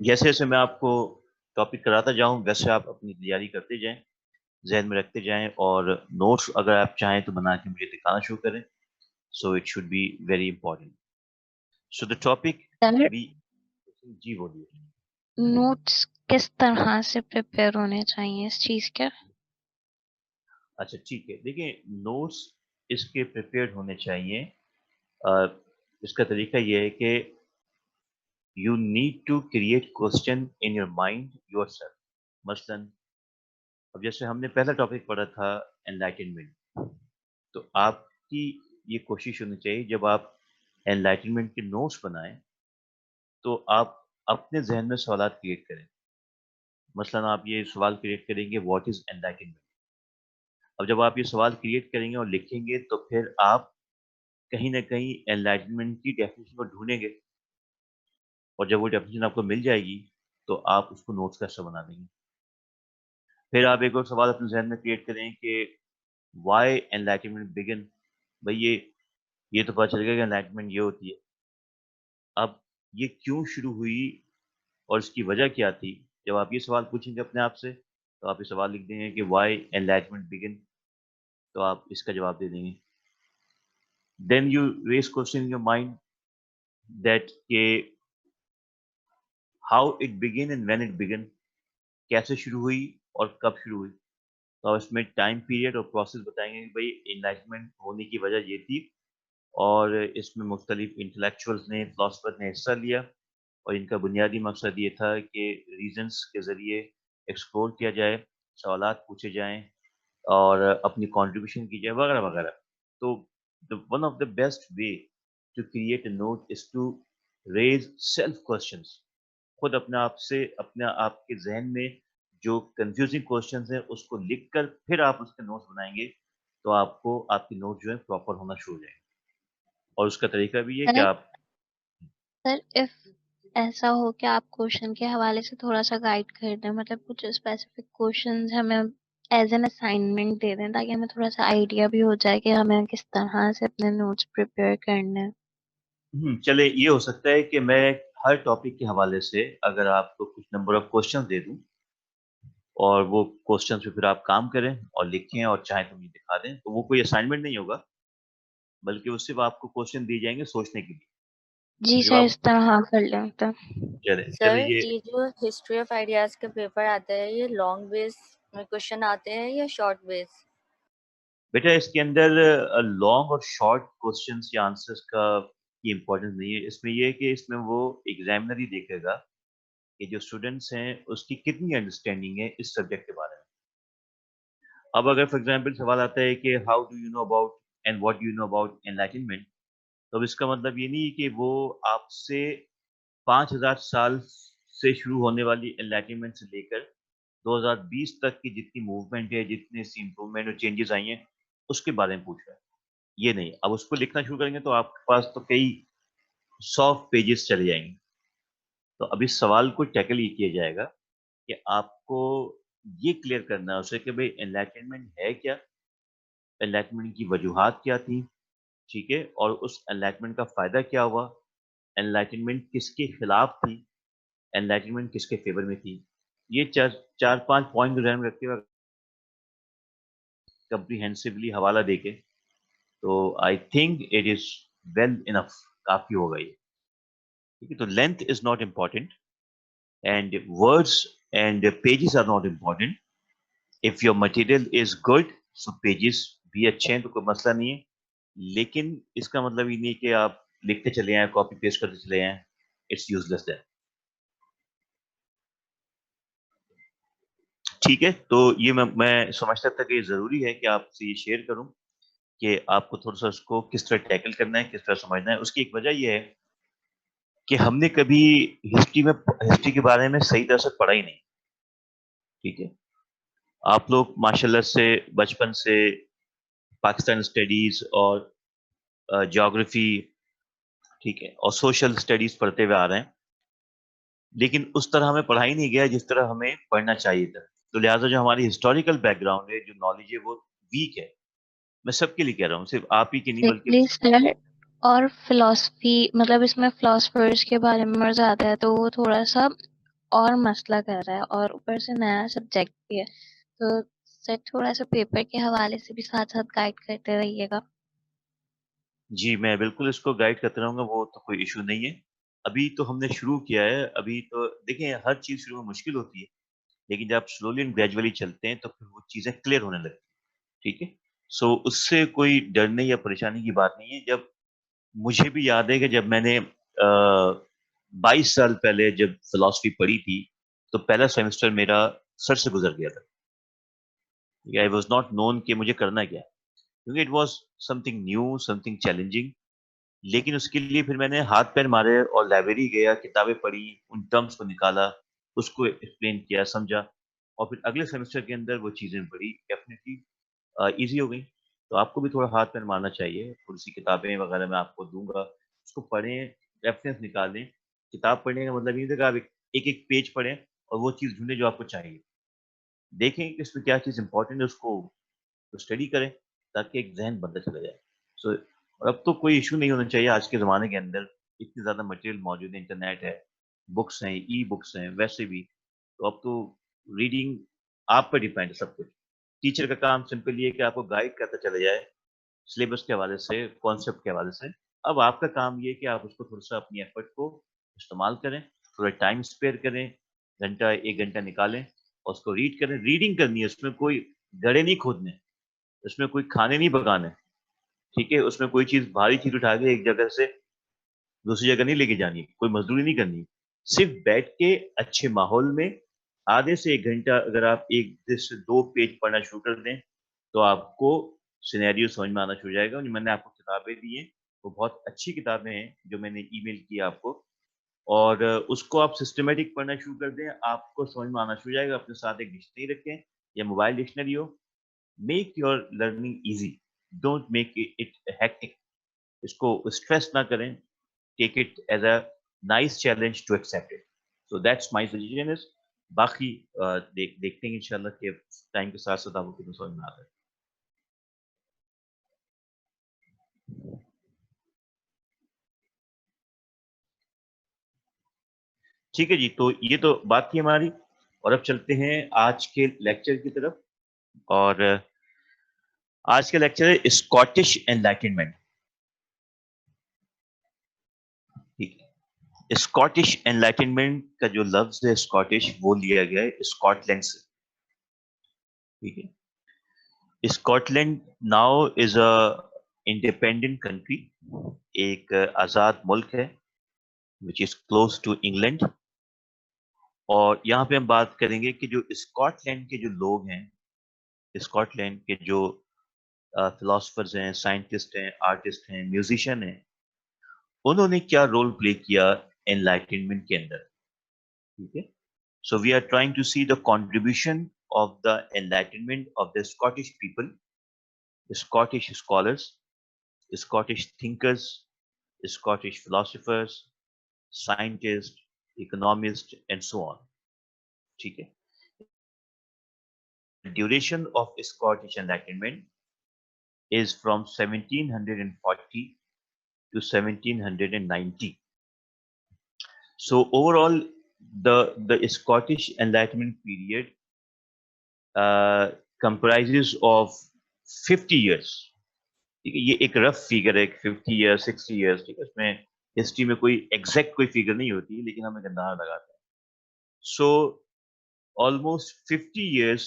جیسے جیسے میں آپ کو ٹاپک کراتا جاؤں ویسے آپ اپنی تیاری کرتے جائیں، ذہن میں رکھتے جائیں، اور نوٹس اگر آپ چاہیں تو بنا کے مجھے دکھانا شروع کریں. So it should be very important. So the topic sir بھی. جی بولیے. نوٹس کس طرح سے پریپیئر ہونے چاہیے اس چیز کے؟ اچھا ٹھیک ہے، دیکھیں نوٹس اس کے پریپیئرڈ ہونے چاہیے. اس کا طریقہ یہ ہے کہ you need to create question in your mind yourself. مثلاً اب جیسے ہم نے پہلا ٹاپک پڑھا تھا انلائٹنمنٹ، تو آپ کی یہ کوشش ہونی چاہیے جب آپ انلائٹنمنٹ کے نوٹس بنائیں تو آپ اپنے ذہن میں سوالات کریٹ کریں. مثلاً آپ یہ سوال کریٹ کریں گے واٹ از انلائٹنمنٹ. اب جب آپ یہ سوال کریٹ کریں گے اور لکھیں گے تو پھر آپ کہیں نہ کہیں انلائٹنمنٹ کی ڈیفینیشن کو ڈھونڈیں گے، اور جب وہ ڈیفینیشن آپ کو مل جائے گی تو آپ اس کو نوٹس کا حصہ بنا دیں گے. پھر آپ ایک اور سوال اپنے ذہن میں کریٹ کریں کہ وائی انلائٹنمنٹ بگن. بھائی یہ تو پتہ چل گیا کہ انلائٹمنٹ یہ ہوتی ہے. اب یہ کیوں شروع ہوئی اور اس کی وجہ کیا تھی؟ جب آپ یہ سوال پوچھیں گے اپنے آپ سے تو آپ یہ سوال لکھ دیں گے کہ وائی انلائٹمنٹ بگن، تو آپ اس کا جواب دے دیں گے. Then you raise question in your mind that کہ how it begin and when it begin. کیسے شروع ہوئی اور کب شروع ہوئی. تو اس میں ٹائم پیریڈ اور پروسیس بتائیں گے کہ بھائی انلائٹمنٹ ہونے کی وجہ یہ تھی، اور اس میں مختلف انٹلیکچوئلس نے فلاسفر نے حصہ لیا، اور ان کا بنیادی مقصد یہ تھا کہ ریزنس کے ذریعے ایکسپلور کیا جائے، سوالات پوچھے جائیں، اور اپنی کنٹریبیوشن کی جائے وغیرہ وغیرہ. تو one of the best way to create a note is to raise self questions. خود اپنے آپ سے اپنے آپ کے ذہن میں جو کنفیوزنگ کوشچنز ہیں اس کو لکھ کر پھر آپ اس کے نوٹس بنائیں گے تو آپ کو آپ کی نوٹ جو ہے پراپر ہونا شروع ہو جائیں گے. اور اس کا طریقہ بھی ہے کہ سر آپ. سر اف ایسا ہو کہ آپ کوشچن کے حوالے سے تھوڑا سا گائیڈ کر دیں، مطلب کچھ اسپیسیفک کوشچنز ہمیں ایز این اسائنمنٹ دے دیں تاکہ ہمیں تھوڑا سا آئیڈیا بھی ہو جائے کہ ہمیں کس طرح سے اپنے نوٹس پریپیئر کرنے ہیں. چلے یہ ہو سکتا ہے کہ میں ہر ٹاپک کے حوالے سے اگر آپ کو کچھ نمبر آف کوشچن دے دوں اور وہ کوشچن پہ پھر آپ کام کریں اور لکھیں اور چاہیں تو مجھے دکھا دیں، تو وہ کوئی اسائنمنٹ نہیں ہوگا بلکہ اس سے آپ کو کوشچن دیے جائیں گے سوچنے کے لیے. جی تو جب سر آپ اس طرح کر لیں تو. چلے سر چلے یہ یہ جو ہسٹری آف آئیڈیاز کے پیپر آتے ہیں یہ لانگ بیس میں کوشچن آتے ہیں یا شارٹ بیس؟ بیٹا اس کے اندر لانگ اور شارٹ کوشچنس یا آنسرس کا یہ امپورٹنس نہیں ہے. اس میں یہ ہے کہ اس میں وہ ایگزامنر ہی دیکھے گا کہ جو اسٹوڈنٹس ہیں اس کی کتنی انڈرسٹینڈنگ ہے اس سبجیکٹ کے بارے میں. اب اگر فار ایگزامپل سوال آتا ہے کہ how do you know about and what do you know about enlightenment, تو اب اس کا مطلب یہ نہیں کہ وہ آپ سے 5,000 سال سے شروع ہونے والی انلائٹنمنٹ سے لے کر 2020 تک کی جتنی موومنٹ ہے، جتنی سی امپروومنٹ اور چینجز آئی ہیں اس کے بارے میں پوچھ رہا ہے. یہ نہیں. اب اس کو لکھنا شروع کریں گے تو آپ کے پاس تو کئی 100 پیجز چلے جائیں گے. تو اب اس سوال کو ٹیکل یہ کیا جائے گا کہ آپ کو یہ کلیئر کرنا ہے اسے کہ بھئی انلائٹنمنٹ ہے کیا، انلائٹمنٹ کی وجوہات کیا تھیں، ٹھیک ہے، اور اس انلائٹمنٹ کا فائدہ کیا ہوا، انلائٹنمنٹ کس کے خلاف تھی، انلائٹنمنٹ کس کے فیور میں تھی. یہ چار پانچ پوائنٹ ذہن میں رکھتے ہوئے کمپریہنسولی حوالہ دے کے تو I think it is well enough, کافی ہوگا یہ. ٹھیک ہے، تو length is not important and words and pages are not important. If your material is good so pages بھی اچھے ہیں تو کوئی مسئلہ نہیں ہے، لیکن اس کا مطلب یہ نہیں کہ آپ لکھتے چلے آئیں کاپی پیسٹ کرتے چلے آئیں. اٹس یوز لیس دین. ٹھیک ہے، تو یہ میں سمجھتا تھا کہ یہ ضروری ہے کہ آپ سے یہ شیئر کروں کہ آپ کو تھوڑا سا اس کو کس طرح ٹیکل کرنا ہے، کس طرح سمجھنا ہے. اس کی ایک وجہ یہ ہے کہ ہم نے کبھی ہسٹری کے بارے میں صحیح طرح سے پڑھا ہی نہیں. ٹھیک ہے، آپ لوگ ماشاء اللہ سے بچپن سے پاکستان اسٹڈیز اور جیوگرافی، ٹھیک ہے، اور سوشل اسٹڈیز پڑھتے ہوئے آ رہے ہیں، لیکن اس طرح ہمیں پڑھائی نہیں گیا جس طرح ہمیں پڑھنا چاہیے تھا. تو لہٰذا جو ہماری ہسٹوریکل بیک گراؤنڈ ہے، جو نالج ہے، وہ ویک ہے. میں سب کے لیے کہہ رہا ہوں، صرف آپ ہی کی نہیں بلکہ سر اور فلاسفی مطلب اس میں فلاسفرز کے بارے میں زیادہ ہے تو وہ تھوڑا سا اور مسئلہ کر رہا ہے اور اوپر سے نیا سبجیکٹ بھی ہے، تو سر تھوڑا سا پیپر کے حوالے سے بھی ساتھ ساتھ گائیڈ کرتے رہیے گا۔ جی میں بالکل اس کو گائیڈ کرتا رہوں گا، وہ تو کوئی ایشو نہیں ہے۔ ابھی تو ہم نے شروع کیا ہے، ابھی تو دیکھیں ہر چیز شروع میں مشکل ہوتی ہے، لیکن جب آپ سلولی اینڈ گریجولی چلتے ہیں تو پھر وہ چیزیں کلیئر ہونے لگتی ہیں، ٹھیک ہے؟ سو اس سے کوئی ڈرنے یا پریشانی کی بات نہیں ہے۔ جب مجھے بھی یاد ہے کہ جب میں نے 22 سال پہلے جب فلاسفی پڑھی تھی تو پہلا سیمسٹر میرا سر سے گزر گیا تھا۔ آئی واز ناٹ نون کہ مجھے کرنا کیا ہے، کیونکہ it was some thing new, some thing challenging. لیکن اس کے لیے پھر میں نے ہاتھ پیر مارے اور لائبریری گیا، کتابیں پڑھی، ان ٹرمز کو نکالا، اس کو ایکسپلین کیا، سمجھا، اور پھر اگلے سیمسٹر کے اندر وہ چیزیں بڑی ڈیفینیٹلی ایزی ہو گئی۔ تو آپ کو بھی تھوڑا ہاتھ پیر مارنا چاہیے، تھوڑی سی کتابیں وغیرہ میں آپ کو دوں گا، اس کو پڑھیں، ریفرنس نکالیں۔ کتاب پڑھنے کا مطلب یہ نہیں کہ آپ ایک ایک پیج پڑھیں اور وہ چیز ڈھونڈیں جو آپ کو چاہیے۔ دیکھیں کہ اس میں کیا چیز امپورٹنٹ ہے، اس کو اسٹڈی کریں تاکہ ایک ذہن بنتا چلا جائے۔ سو اور اب تو کوئی ایشو نہیں ہونا چاہیے، آج کے زمانے کے اندر اتنی زیادہ مٹیریل موجود ہے، انٹرنیٹ ہے، بکس ہیں، ای بکس ہیں، ویسے بھی تو اب تو ریڈنگ آپ پہ ڈیپینڈ ہے سب کچھ۔ ٹیچر کا کام سمپل یہ ہے کہ آپ کو گائیڈ کرتا چلا جائے سلیبس کے حوالے سے، کانسیپٹ کے حوالے سے۔ اب آپ کا کام یہ ہے کہ آپ اس کو تھوڑا سا اپنی ایفرٹ کو استعمال کریں، تھوڑا ٹائم اسپیئر کریں، گھنٹہ 1 گھنٹہ نکالیں اور اس کو ریڈ کریں۔ ریڈنگ کرنی ہے، اس میں کوئی گڑے نہیں کھودنے، اس میں کوئی کھانے نہیں پکانے، ٹھیک ہے؟ اس میں کوئی چیز بھاری چیز اٹھا کے ایک جگہ سے دوسری جگہ نہیں لے کے جانی، کوئی مزدوری نہیں کرنی، صرف بیٹھ کے اچھے ماحول میں آدھے سے 1 گھنٹہ اگر آپ 1 سے 2 پیج پڑھنا شروع کر دیں تو آپ کو سینیریو سمجھ میں آنا شروع ہو جائے گا۔ میں نے آپ کو کتابیں دی ہیں، وہ بہت اچھی کتابیں ہیں جو میں نے ای میل کی آپ کو، اور اس کو آپ سسٹمیٹک پڑھنا شروع کر دیں، آپ کو سمجھ میں آنا شروع ہو جائے گا۔ اپنے ساتھ ایک ڈکشنری رکھیں یا موبائل ڈکشنری ہو، make your learning easy, don't make it hectic. اس کو اسٹریس نہ کریں، take it as a nice challenge to accept it. So that's my suggestion is. باقی دیکھتے ہیں انشاءاللہ کہ ٹائم کے ساتھ ساتھ آپ کو کتنا سمجھ میں آتا ہے۔ ٹھیک ہے جی، تو یہ تو بات تھی ہماری، اور اب چلتے ہیں آج کے لیکچر کی طرف۔ اور آج کا لیکچر ہے اسکاٹش انلائٹنمنٹ۔ ٹھیک ہے، اسکاٹش انلائٹنمنٹ کا جو لفظ ہے اسکاٹش، وہ لیا گیا ہے اسکاٹ لینڈ سے، ٹھیک ہے؟ Scotland now is a independent country, ایک آزاد ملک ہے which is close to England. اور یہاں پہ ہم بات کریں گے کہ جو اسکاٹ لینڈ کے جو لوگ ہیں، اسکاٹ لینڈ کے جو فلاسفرز ہیں، سائنٹسٹ ہیں، آرٹسٹ ہیں، میوزیشین ہیں، انہوں نے کیا رول پلے کیا انلائٹنمنٹ کے اندر، ٹھیک ہے؟ So we are trying to see the contribution of the enlightenment of the Scottish people, Scottish scholars, Scottish thinkers, Scottish philosophers, scientist, economist, and so on. ٹھیک ہے؟ The duration of Scottish Enlightenment is from 1740 to 1790. So overall, the Scottish Enlightenment period comprises of 50 years. ٹھیک ہے، یہ ایک رف figure ہے، 50 years 60 years, ٹھیک ہے؟ اس میں ہسٹری میں کوئی ایگزیکٹ کوئی فیگر نہیں ہوتی، لیکن ہم ایک اندازہ لگاتے ہیں۔ سو almost 50 years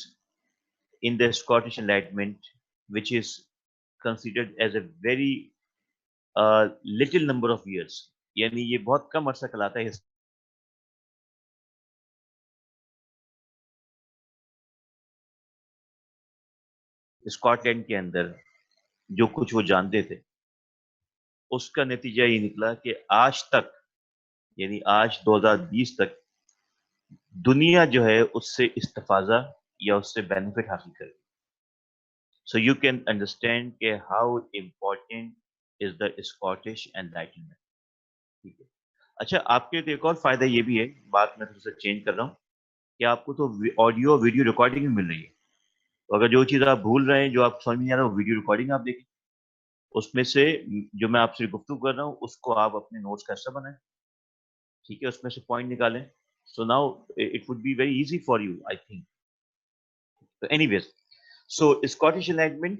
in the Scottish Enlightenment, which is considered as a very little number of years. یعنی یہ بہت کم عرصہ کہلاتا ہے اسکاٹ لینڈ کے اندر جو کچھ وہ جانتے تھے، اس کا نتیجہ یہ نکلا کہ آج تک، یعنی آج 2020 تک دنیا جو ہے اس سے استفادہ یا اس سے بینیفٹ حاصل کرے۔ سو یو کین انڈرسٹینڈ کہ how important is the Scottish enlightenment, ٹھیک ہے؟ اچھا، آپ کے لیے ایک اور فائدہ یہ بھی ہے، بات میں تھوڑا سا چینج کر رہا ہوں، کہ آپ کو تو آڈیو ویڈیو ریکارڈنگ بھی مل رہی ہے، تو اگر جو چیز آپ بھول رہے ہیں، جو آپ سمجھ نہیں آ رہا، وہ ویڈیو ریکارڈنگ آپ دیکھیں، اس میں سے جو میں آپ سے گفتگو کر رہا ہوں اس کو آپ اپنے نوٹس کا حصہ بنائیں، ٹھیک ہے؟ اس میں سے پوائنٹ نکالیں، So now it would be very easy for you, I think. So anyways, so Scottish Enlightenment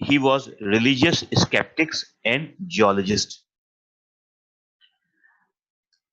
he was religious skeptics and geologist।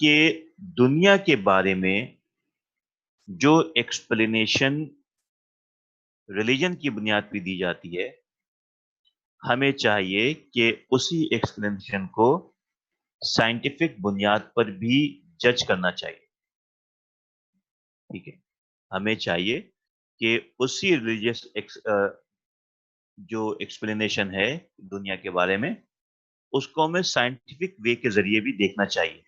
کہ دنیا کے بارے میں جو ایکسپلینیشن ریلیجن کی بنیاد پہ دی جاتی ہے ہمیں چاہیے کہ اسی ایکسپلینیشن کو سائنٹیفک بنیاد پر بھی جج کرنا چاہیے. ٹھیک ہے, ہمیں چاہیے کہ اسی ریلیجیس جو ایکسپلینیشن ہے دنیا کے بارے میں اس کو ہمیں سائنٹیفک وے کے ذریعے بھی دیکھنا چاہیے,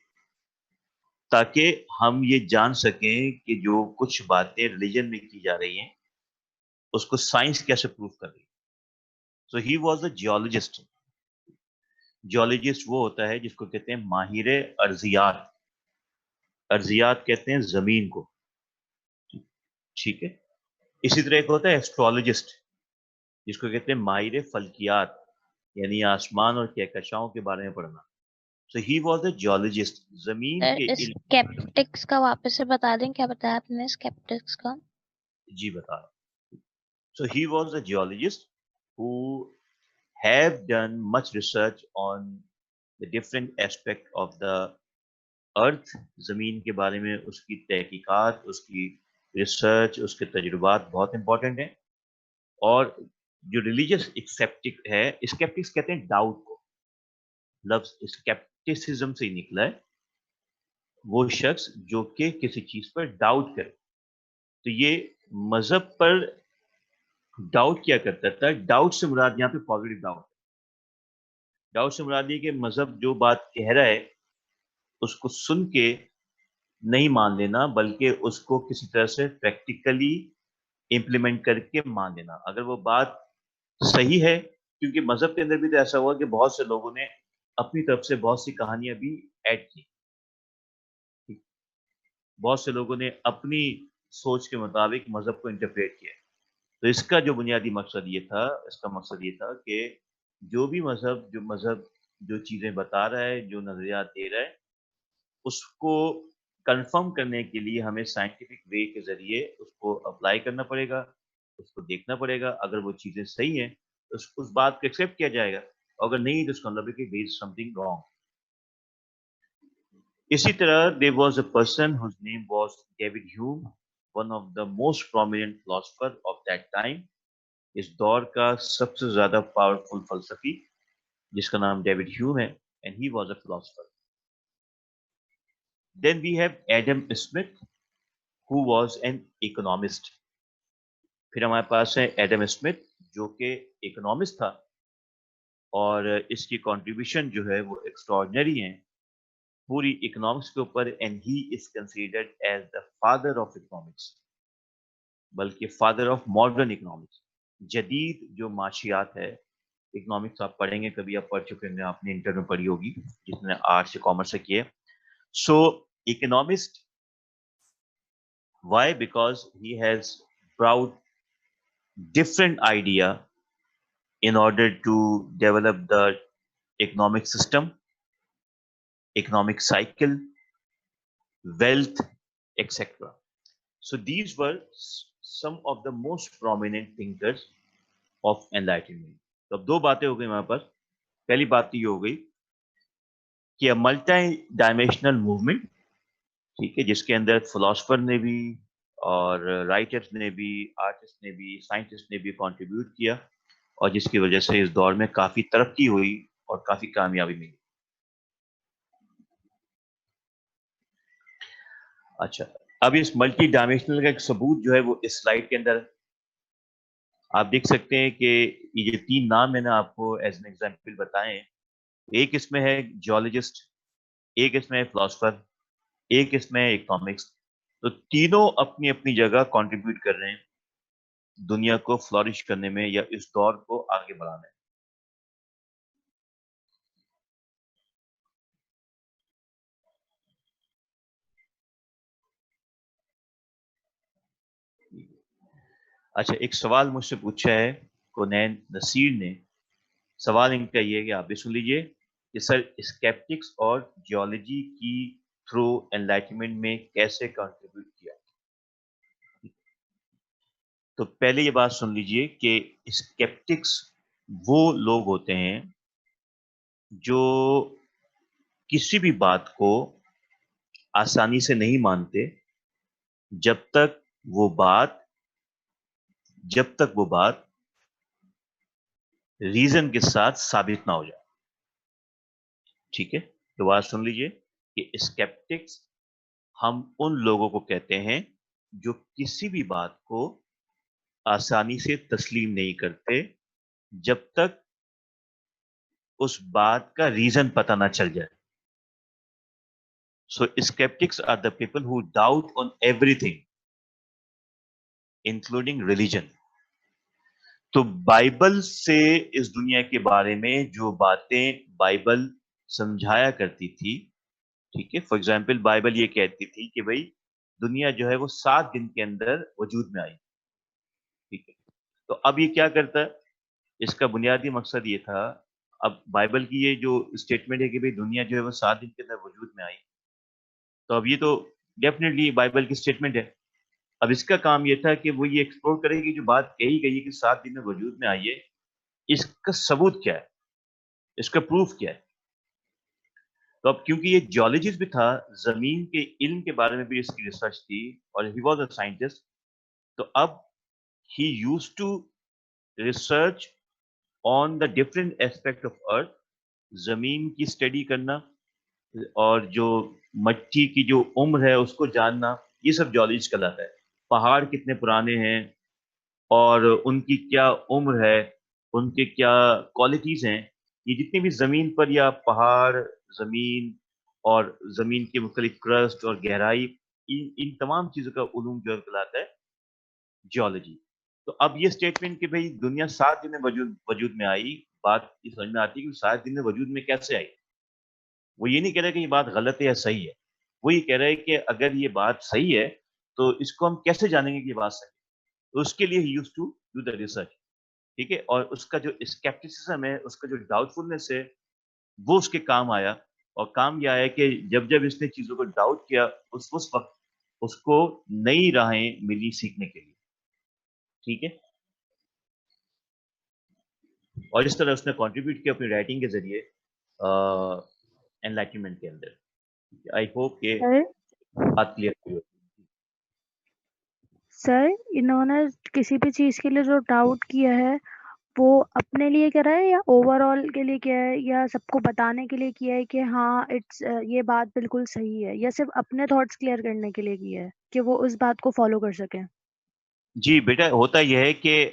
تاکہ ہم یہ جان سکیں کہ جو کچھ باتیں ریلیجن میں کی جا رہی ہیں اس کو سائنس کیسے پروف کر رہی ہے. So he was a geologist. Geologist وہ ہوتا ہے جس کو کہتے ہیں ماہر ارضیات. ارضیات کہتے ہیں زمین کو. ٹھیک ہے, اسی طرح ایک ہوتا ہے ایسٹرولوجسٹ جس کو کہتے ہیں ماہر فلکیات, یعنی آسمان اور کہکشاؤں کے بارے میں پڑھنا. سو ہی واز اے جیولوجسٹ. زمین سر کے علم. اسکیپٹکس کا واپس سے بتا دیں, کیا بتایا آپ نے اسکیپٹکس کا؟ جی بتا رہا ہوں. So he was a geologist who have done much research on the different aspect of the earth. زمین کے بارے میں اس کی تحقیقات, اس کی ریسرچ, اس کے تجربات بہت امپورٹنٹ ہیں. اور جو ریلیجیس اسکیپٹک ہے, اسکیپٹکس کہتے ہیں ڈاؤٹ کو. لفظ اسکیپٹسزم سے ہی نکلا ہے. وہ شخص جو کہ کسی چیز پر ڈاؤٹ کرے. تو یہ مذہب پر ڈاؤٹ کیا کرتا تھا. ڈاؤٹ سے مراد یہاں پہ پازیٹیو ڈاؤٹ. ڈاؤٹ سے مراد یہ کہ مذہب جو بات کہہ رہا ہے اس کو سن کے نہیں مان لینا, بلکہ اس کو کسی طرح سے پریکٹیکلی امپلیمنٹ کر کے مان لینا. اگر وہ بات صحیح ہے, کیونکہ مذہب کے اندر بھی تو ایسا ہوا کہ بہت سے لوگوں نے اپنی طرف سے بہت سی کہانیاں بھی ایڈ کی. بہت سے لوگوں نے اپنی سوچ کے مطابق مذہب کو انٹرپریٹ کیا. تو اس کا جو بنیادی مقصد یہ تھا, اس کا مقصد یہ تھا کہ جو بھی مذہب جو چیزیں بتا رہا ہے, جو نظریات دے رہا ہے, اس کو کنفرم کرنے کے لیے ہمیں سائنٹیفک وے کے ذریعے اس کو اپلائی کرنا پڑے گا, اس کو دیکھنا پڑے گا. اگر وہ چیزیں صحیح ہیں تو اس بات کو ایکسیپٹ کیا جائے گا, اگر نہیں تو اس کا مطلب ہے کہ there is something wrong. اسی طرح there was a person whose name was David Hume, one of the most prominent philosopher of that time. اس دور کا سب سے زیادہ پاورفل فلسفی جس کا نام ڈیوڈ ہیوم ہے, and he was a philosopher. Then we have Adam Smith, who was an economist. پھر ہمارے پاس ہے ایڈم اسمتھ جو کہ اکنامسٹ تھا, اور اس کی کنٹریبیوشن جو ہے وہ ایکسٹراڈنری ہیں پوری اکنامکس کے اوپر. And he is considered as the father of economics, بلکہ فادر آف ماڈرن اکنامکس. جدید جو معاشیات ہے, اکنامکس آپ پڑھیں گے, کبھی آپ پڑھ چکے ہیں, آپ نے انٹر میں پڑھی ہوگی جس نے آرٹ سے کامرس سے کیے. سو economist, why? Because he has brought different idea in order to develop the economic system, economic cycle, wealth, etc. So these were some of the most prominent thinkers of enlightenment. تو اب دو باتیں ہو گئی ہمارے پاس. پہلی بات یہ ہو گئی کہ ملٹی ڈائمینشنل موومنٹ, ٹھیک ہے, جس کے اندر فلاسفر نے بھی اور رائٹرز نے بھی, آرٹسٹ نے بھی, سائنٹسٹ نے بھی کنٹریبیوٹ کیا, اور جس کی وجہ سے اس دور میں کافی ترقی ہوئی اور کافی کامیابی ملی. اچھا, اب اس ملٹی ڈائمینشنل کا ایک ثبوت جو ہے وہ اس سلائیڈ کے اندر آپ دیکھ سکتے ہیں کہ یہ جو تین نام میں نے آپ کو ایز این ایگزامپل بتائے ہیں, ایک اس میں ہے جیولوجسٹ, ایک اس میں ہے فلاسفر, ایک اس میں ہے اکنامکس. تو تینوں اپنی اپنی جگہ کنٹریبیوٹ کر رہے ہیں دنیا کو فلورش کرنے میں یا اس دور کو آگے بڑھانے میں. اچھا, ایک سوال مجھ سے پوچھا ہے کونین نصیر نے. سوال ان کا یہ ہے کہ آپ بھی سن لیجئے کہ سر اسکیپٹکس اور جیولوجی کی تھرو انلائٹمنٹ میں کیسے کنٹریبیوٹ کیا. تو پہلے یہ بات سن لیجئے کہ اسکیپٹکس وہ لوگ ہوتے ہیں جو کسی بھی بات کو آسانی سے نہیں مانتے جب تک وہ بات ریزن کے ساتھ ثابت نہ ہو جائے. ٹھیک ہے, تو بات سن لیجئے کہ اسکیپٹکس ہم ان لوگوں کو کہتے ہیں جو کسی بھی بات کو آسانی سے تسلیم نہیں کرتے جب تک اس بات کا ریزن پتہ نہ چل جائے. So skeptics are the people who doubt on everything, including religion. تو بائبل سے اس دنیا کے بارے میں جو باتیں بائبل سمجھایا کرتی تھی, ٹھیک ہے, فار ایگزامپل بائبل یہ کہتی تھی کہ بھائی دنیا جو ہے وہ 7 دن کے اندر وجود میں آئی. ٹھیک ہے, تو اب یہ کیا کرتا ہے, اس کا بنیادی مقصد یہ تھا, اب بائبل کی یہ جو اسٹیٹمنٹ ہے کہ بھائی دنیا جو ہے وہ 7 دن کے اندر وجود میں آئی, تو اب یہ تو ڈیفینیٹلی بائبل کی اسٹیٹمنٹ ہے. اب اس کا کام یہ تھا کہ وہ یہ ایکسپلور کرے کہ جو بات کہی گئی ہے کہ 7 دن میں وجود میں آئی ہے, اس کا ثبوت کیا ہے, اس کا پروف کیا ہے. تو اب کیونکہ یہ جیولوجسٹ بھی تھا, زمین کے علم کے بارے میں بھی اس کی ریسرچ تھی, اور ہی واز اے سائنٹسٹ, تو اب he use to research on the different aspect of earth, زمین کی اسٹڈی کرنا اور جو مٹی کی جو عمر ہے اس کو جاننا, یہ سب جیولوجسٹ کہلاتا ہے. پہاڑ کتنے پرانے ہیں اور ان کی کیا عمر ہے, ان کے کیا کوالٹیز ہیں, یہ جتنی بھی زمین پر یا پہاڑ, زمین اور زمین کے مختلف کرسٹ اور گہرائی, ان تمام چیزوں کا علوم جو کہلاتا ہے جیولوجی. تو اب یہ اسٹیٹمنٹ کہ بھئی دنیا 7 دن میں وجود میں آئی, بات یہ سمجھ میں آتی ہے کہ 7 دن میں وجود میں کیسے آئی. وہ یہ نہیں کہہ رہے کہ یہ بات غلط ہے یا صحیح ہے, وہ یہ کہہ رہے کہ اگر یہ بات صحیح ہے تو اس کو ہم کیسے جانیں گے کہ یہ بات صحیح ہے. تو اس کے لیے he use to do the research. ٹھیک ہے, اور اس کا جو اسکیپٹسزم ہے, اس کا جو ڈاؤٹ فلنس ہے, وہ اس کے کام آیا. اور کام یہ آیا کہ جب اس نے چیزوں کو ڈاؤٹ کیا, اس وقت اس کو نئی راہیں ملی سیکھنے کے لیے. ٹھیک ہے, اور اس طرح اس نے کنٹریبیوٹ کیا اپنی رائٹنگ کے ذریعے انلائٹنمنٹ کے اندر. آئی ہوپ کہ بات کلیئر ہوئی. سر انہوں نے کسی بھی چیز کے لیے جو ڈاؤٹ کیا ہے وہ اپنے لیے کیا ہے یا اوور آل کے لیے کیا ہے, یا سب کو بتانے کے لیے کیا ہے کہ ہاں یہ بات بالکل صحیح ہے, یا صرف اپنے تھاٹس کلیئر کرنے کے لیے کیا ہے کہ وہ اس بات کو فالو کر سکیں؟ جی بیٹا, ہوتا یہ ہے کہ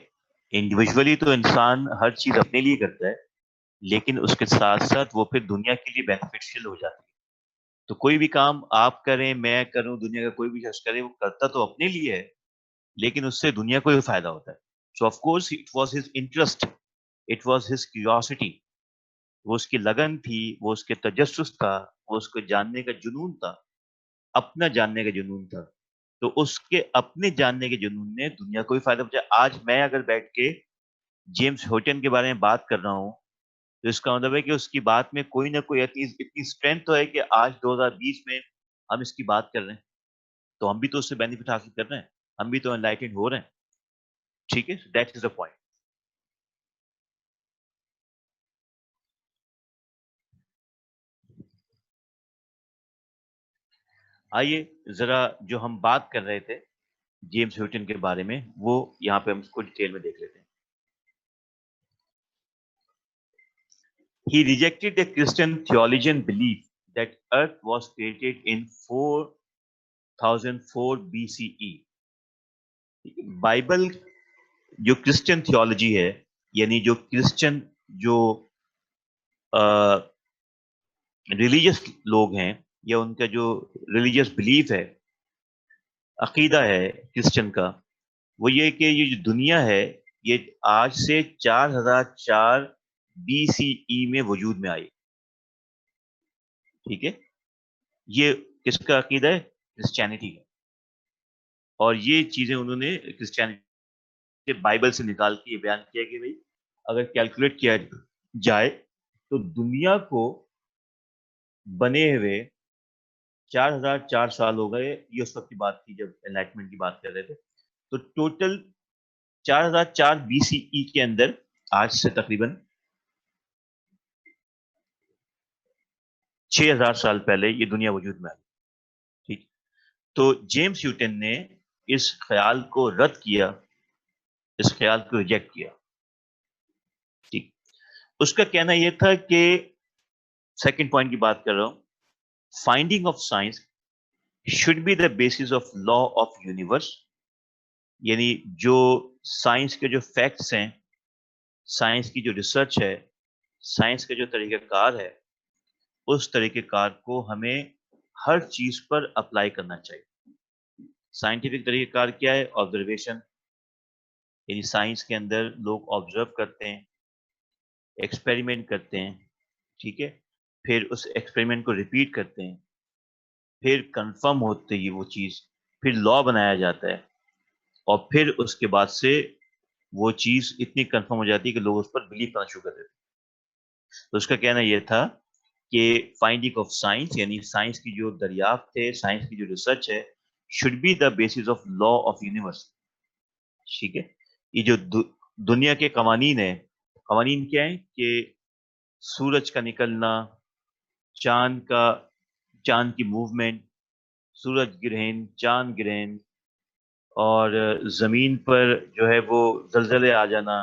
انڈیویجولی تو انسان ہر چیز اپنے لیے کرتا ہے, لیکن اس کے ساتھ ساتھ وہ پھر دنیا کے لیے بینیفیشیل ہو جاتی ہے. تو کوئی بھی کام آپ کریں, میں کروں, دنیا کا کوئی بھی شخص کرے, وہ کرتا تو اپنے لیے ہے, لیکن اس سے دنیا کو بھی فائدہ ہوتا ہے. So of course it was his interest, it was his curiosity, وہ اس کی لگن تھی, وہ اس کے تجسس تھا, وہ اس کو جاننے کا جنون تھا, اپنا جاننے کا جنون تھا. تو اس کے اپنے جاننے کے جنون نے دنیا کو بھی فائدہ پہنچایا. آج میں اگر بیٹھ کے جیمز ہیوٹن کے بارے میں بات کر رہا ہوں, تو اس کا مطلب ہے کہ اس کی بات میں کوئی نہ کوئی اتنی اسٹرینتھ تو ہے کہ آج 2020 میں ہم اس کی بات کر رہے ہیں, تو ہم بھی تو اس سے بینیفٹ حاصل کر رہے ہیں, ہم بھی تو انلائٹنڈ ہو رہے ہیں. ٹھیک ہے, دیٹ از دا پوائنٹ. آئیے ذرا جو ہم بات کر رہے تھے جیمز ہیوٹن کے بارے میں, وہ یہاں پہ ہم اس کو ڈیٹیل میں دیکھ لیتے ہیں. He rejected the Christian theologian belief that earth was created in 4004 BCE. Bible جو کرسچن تھیولوجی ہے, یعنی جو کرسچن جو ریلیجس لوگ ہیں, یا ان کا جو ریلیجس بلیف ہے, عقیدہ ہے کرسچن کا, وہ یہ کہ یہ جو دنیا ہے یہ آج سے 4004 BCE میں وجود میں آئی. ٹھیک ہے, یہ کس کا عقیدہ ہے؟ کرسچینٹی کا. اور یہ چیزیں انہوں نے کرسچینٹی بائبل سے نکال کے یہ بیان کیا کہ بھئی اگر کیلکولیٹ کیا جائے تو دنیا کو بنے ہوئے 4004 سال ہو گئے. یہ اس وقت کی بات تھی جب انلائٹمنٹ کی بات کر رہے تھے. تو ٹوٹل 4004 BCE کے اندر آج سے تقریباً 6000 سال پہلے یہ دنیا وجود میں آئی. تو جیمس نیوٹن نے اس خیال کو رد کیا، اس خیال کو ریجیکٹ کیا. ٹھیک، اس کا کہنا یہ تھا کہ سیکنڈ پوائنٹ کی بات کر رہا ہوں، finding of science should be the basis of law of universe. یعنی جو سائنس کے جو فیکٹس ہیں، سائنس کی جو ریسرچ ہے، سائنس کا جو طریقہ کار ہے، اس طریقہ کار کو ہمیں ہر چیز پر اپلائی کرنا چاہیے. سائنٹیفک طریقہ کار کیا ہے؟ آبزرویشن. یعنی سائنس کے اندر لوگ آبزرو کرتے ہیں، ایکسپیریمنٹ کرتے ہیں، ٹھیک ہے، پھر اس ایکسپیریمنٹ کو ریپیٹ کرتے ہیں، پھر کنفرم ہوتی ہے وہ چیز، پھر لا بنایا جاتا ہے، اور پھر اس کے بعد سے وہ چیز اتنی کنفرم ہو جاتی ہے کہ لوگ اس پر بلیو کرنا شروع کر دیتے ہیں. تو اس کا کہنا یہ تھا کہ فائنڈنگ آف سائنس یعنی سائنس کی جو دریافت ہے، سائنس کی جو ریسرچ ہے، should be the basis of law of universe. ٹھیک ہے، یہ جو دنیا کے قوانین ہیں، قوانین کیا ہیں کہ سورج کا نکلنا، چاند کی موومنٹ، سورج گرہن، چاند گرہن، اور زمین پر جو ہے وہ زلزلے آ جانا،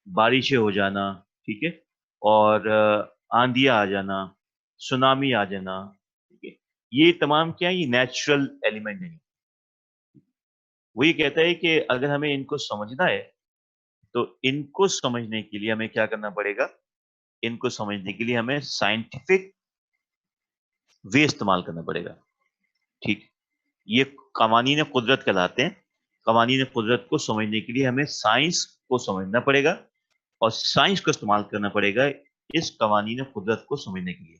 بارشیں ہو جانا، ٹھیک ہے، اور آندھیاں آ جانا، سونامی آ جانا، ٹھیک ہے، یہ تمام کیا ہے؟ یہ نیچرل ایلیمنٹ ہیں. وہ یہ کہتا ہے کہ اگر ہمیں ان کو سمجھنا ہے تو ان کو سمجھنے کے لیے ہمیں کیا کرنا پڑے گا؟ ان کو سمجھنے کے لیے ہمیں سائنٹیفک وے استعمال کرنا پڑے گا. ٹھیک، یہ قوانین قدرت کہلاتے ہیں. قوانین قدرت کو سمجھنے کے لیے ہمیں سائنس کو سمجھنا پڑے گا اور سائنس کو استعمال کرنا پڑے گا اس قوانین قدرت کو سمجھنے کے لیے.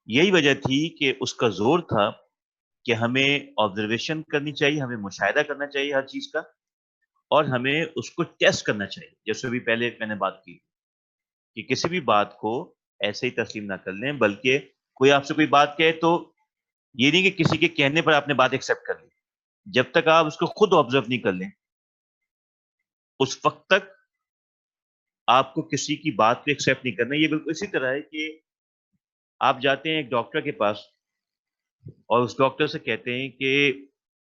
یہی وجہ تھی کہ اس کا زور تھا کہ ہمیں آبزرویشن کرنی چاہیے، ہمیں مشاہدہ کرنا چاہیے ہر چیز کا، اور ہمیں اس کو ٹیسٹ کرنا چاہیے. جیسے بھی پہلے میں نے بات کی کہ کسی بھی بات کو ایسے ہی تسلیم نہ کر لیں، بلکہ کوئی آپ سے کوئی بات کہے تو یہ نہیں کہ کسی کے کہنے پر آپ نے بات ایکسیپٹ کر لی. جب تک آپ اس کو خود آبزرو نہیں کر لیں، اس وقت تک آپ کو کسی کی بات کو ایکسیپٹ نہیں کرنا. یہ بالکل اسی طرح ہے کہ آپ جاتے ہیں ایک ڈاکٹر کے پاس اور اس ڈاکٹر سے کہتے ہیں کہ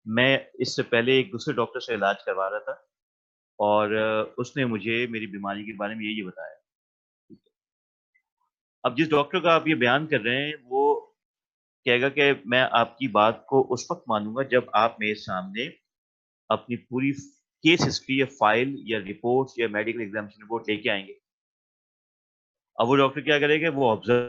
میں اس سے پہلے ایک دوسرے ڈاکٹر سے علاج کروا رہا تھا اور اس نے مجھے میری بیماری کے بارے میں یہی بتایا. اب جس ڈاکٹر کا آپ یہ بیان کر رہے ہیں وہ کہے گا کہ میں آپ کی بات کو اس وقت مانوں گا جب آپ میرے سامنے اپنی پوری کیس ہسٹری یا فائل یا رپورٹ یا میڈیکل ایگزامینیشن رپورٹ لے کے آئیں گے. اب وہ ڈاکٹر کیا کرے گا؟ وہ آبزرو